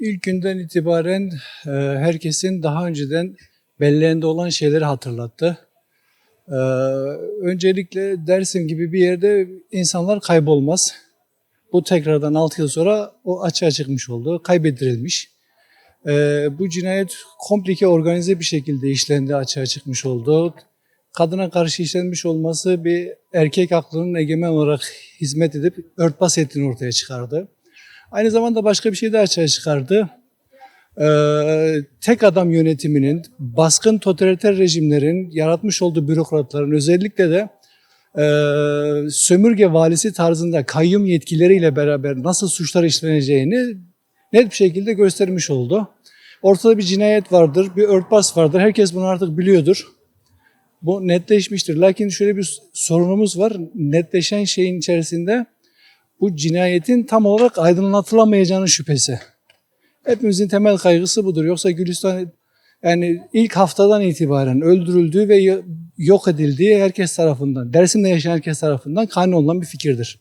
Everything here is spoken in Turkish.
ilk günden itibaren herkesin daha önceden belleğinde olan şeyleri hatırlattı. E, Öncelikle Dersim gibi bir yerde insanlar kaybolmaz. Bu tekrardan 6 yıl sonra o açığa çıkmış oldu, kaybettirilmiş. Bu cinayet komplike, organize bir şekilde işlendi, açığa çıkmış oldu. Kadına karşı işlenmiş olması bir erkek aklının egemen olarak hizmet edip örtbas ettiğini ortaya çıkardı. Aynı zamanda başka bir şey de açığa çıkardı. Tek adam yönetiminin, baskın totaliter rejimlerin yaratmış olduğu bürokratların özellikle de sömürge valisi tarzında kayyum yetkileriyle beraber nasıl suçlar işleneceğini net bir şekilde göstermiş oldu. Ortada bir cinayet vardır, bir örtbas vardır. Herkes bunu artık biliyordur. Bu netleşmiştir. Lakin şöyle bir sorunumuz var. Netleşen şeyin içerisinde bu cinayetin tam olarak aydınlatılamayacağının şüphesi. Hepimizin temel kaygısı budur. Yoksa Gülistan yani ilk haftadan itibaren öldürüldüğü ve yok edildiği herkes tarafından, Dersim'de yaşayan herkes tarafından kanun olan bir fikirdir.